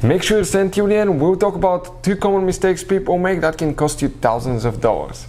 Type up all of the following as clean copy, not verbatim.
Make sure you stay till the end. We'll talk about 2 common mistakes people make that can cost you thousands of dollars.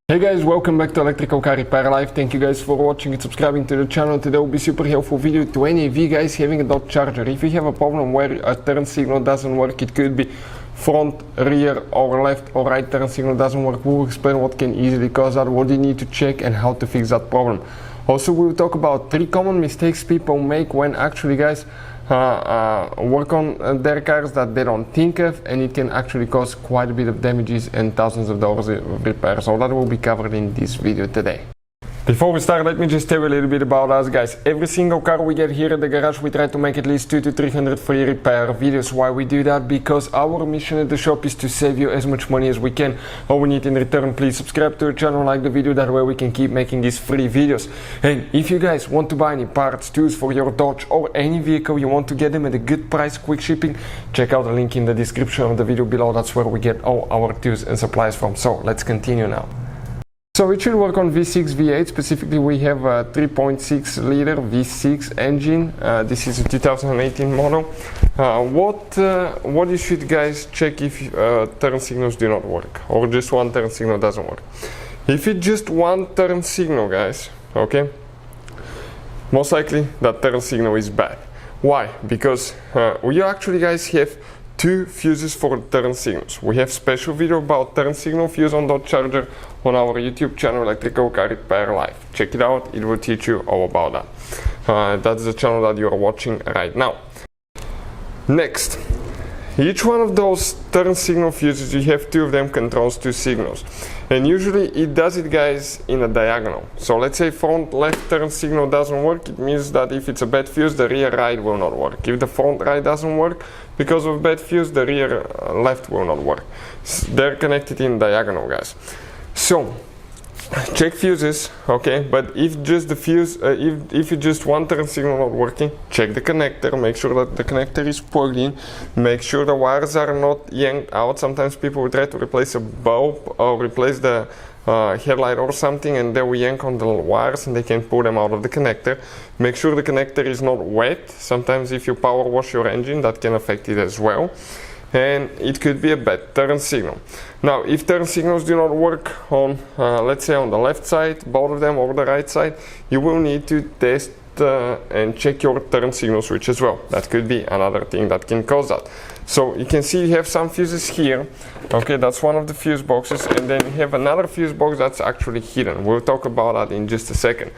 Hey guys, welcome back to Electrical Car Repair Live. Thank you guys for watching and subscribing to the channel. Today will be super helpful video to any of you guys having a Dodge Charger. If you have a problem where a turn signal doesn't work, it could be front, rear or left or right turn signal doesn't work. We'll explain what can easily cause that, what you need to check and how to fix that problem. Also, we'll talk about 3 common mistakes people make when actually guys work on their cars that they don't think of, and it can actually cause quite a bit of damages and thousands of dollars of repairs. So that will be covered in this video today. Before we start, let me just tell you a little bit about us guys. Every single car we get here at the garage, we try to make at least 200 to 300 free repair videos. Why we do that? Because our mission at the shop is to save you as much money as we can. All we need in return, please subscribe to our channel, like the video, that way we can keep making these free videos. And if you guys want to buy any parts, tools for your Dodge or any vehicle, you want to get them at a good price, quick shipping, check out the link in the description of the video below. That's where we get all our tools and supplies from. So let's continue now. So it should work on V6, V8. Specifically, we have a 3.6 liter V6 engine. This is a 2018 model. What you should guys check if turn signals do not work, or just one turn signal doesn't work. If it's just one turn signal, guys, okay, most likely that turn signal is bad. Why? Because we actually guys have 2 fuses for turn signals. We have special video about turn signal fuse on Dodge Charger on our YouTube channel, Electrical Car Repair Live. Check it out, it will teach you all about that. That's the channel that you are watching right now. Next, each one of those turn signal fuses, you have 2 of them controls 2 signals. And usually it does it guys in a diagonal. So let's say front left turn signal doesn't work, it means that if it's a bad fuse, the rear right will not work. If the front right doesn't work because of bad fuse, the rear left will not work. They're connected in diagonal, guys. So check fuses, okay, but if just the fuse, if it's just one turn signal not working, check the connector, make sure that the connector is plugged in, make sure the wires are not yanked out. Sometimes people will try to replace a bulb or replace the headlight or something, and they will yank on the wires and they can pull them out of the connector. Make sure the connector is not wet. Sometimes if you power wash your engine, that can affect it as well. And it could be a bad turn signal. Now, if turn signals do not work on, let's say on the left side, both of them, or the right side, you will need to test and check your turn signal switch as well. That could be another thing that can cause that. So you can see you have some fuses here. Okay, that's one of the fuse boxes, and then you have another fuse box that's actually hidden. We'll talk about that in just a second.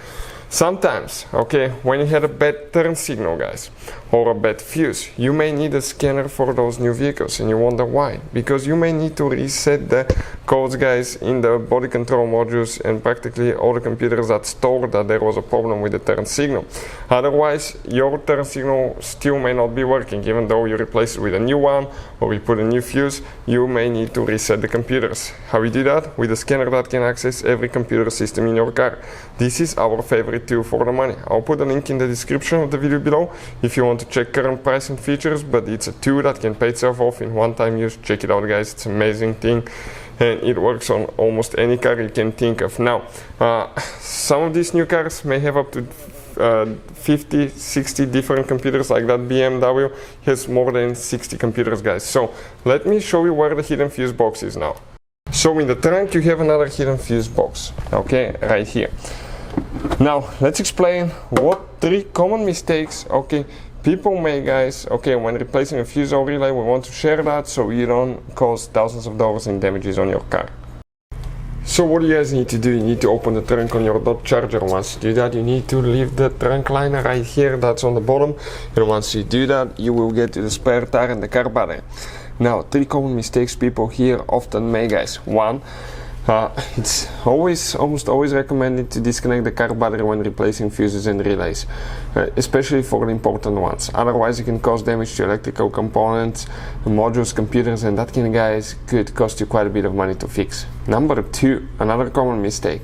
Sometimes, okay, when you had a bad turn signal, guys, or a bad fuse, you may need a scanner for those new vehicles, and you wonder why. Because you may need to reset the codes, guys, in the body control modules and practically all the computers that store that there was a problem with the turn signal. Otherwise, your turn signal still may not be working, even though you replace it with a new one or you put a new fuse. You may need to reset the computers. How we do that? With a scanner that can access every computer system in your car. This is our favorite tool for the money. I'll put a link in the description of the video below if you want to check current price and features, but it's a tool that can pay itself off in one-time use. Check it out, guys, it's an amazing thing, and it works on almost any car you can think of. Now, some of these new cars may have up to 50, 60 different computers, like that BMW has more than 60 computers, guys. So let me show you where the hidden fuse box is now. So in the trunk you have another hidden fuse box, okay, right here. Now let's explain what 3 common mistakes, okay, people make, guys, okay, when replacing a fuse or relay. We want to share that so you don't cause thousands of dollars in damages on your car. So what you guys need to do, you need to open the trunk on your Dodge Charger. Once you do that, you need to leave the trunk liner right here, that's on the bottom, and once you do that, you will get to the spare tire and the car battery. Now, 3 common mistakes people here often make, guys. 1, it's almost always recommended to disconnect the car battery when replacing fuses and relays, especially for the important ones. Otherwise, it can cause damage to electrical components, modules, computers, and that can, guys, could cost you quite a bit of money to fix. Number 2, another common mistake.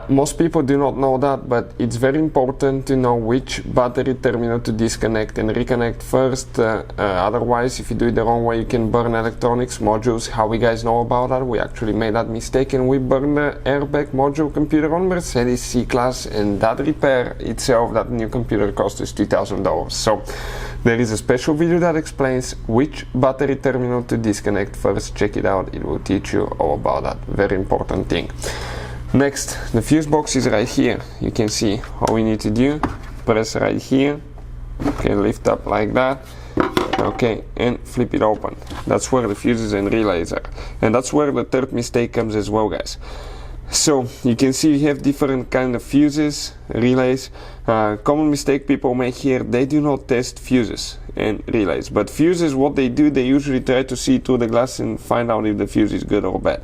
Most people do not know that, but it's very important to know which battery terminal to disconnect and reconnect first. Otherwise, if you do it the wrong way, you can burn electronics modules. How we guys know about that? We actually made that mistake and we burned the airbag module computer on Mercedes C-Class, and that repair itself, that new computer, cost us $2,000. So there is a special video that explains which battery terminal to disconnect first. Check it out, it will teach you all about that. Very important thing. Next, the fuse box is right here. You can see all we need to do, press right here, okay, lift up like that, okay, and flip it open. That's where the fuses and relays are, and that's where the third mistake comes as well, guys. So you can see we have different kind of fuses, relays. Common mistake people make here, they do not test fuses and relays. But fuses, what they do, they usually try to see through the glass and find out if the fuse is good or bad.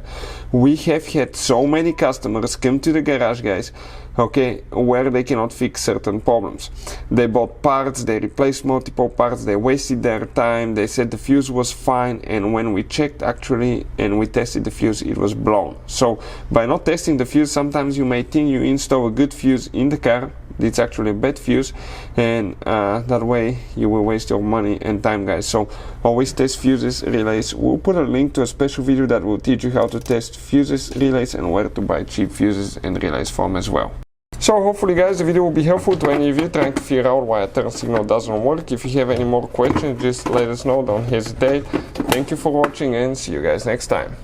We have had so many customers come to the garage, guys, okay, where they cannot fix certain problems. They bought parts, they replaced multiple parts, they wasted their time, they said the fuse was fine, and when we checked actually and we tested the fuse, it was blown. So by not testing the fuse, sometimes you may think you install a good fuse in the car, it's actually a bad fuse, and that way you will waste your money and time, guys. So always test fuses, relays. We'll put a link to a special video that will teach you how to test fuses, relays, and where to buy cheap fuses and relays from as well. So hopefully, guys, the video will be helpful to any of you trying to figure out why a turn signal doesn't work. If you have any more questions, just let us know, don't hesitate. Thank you for watching and see you guys next time.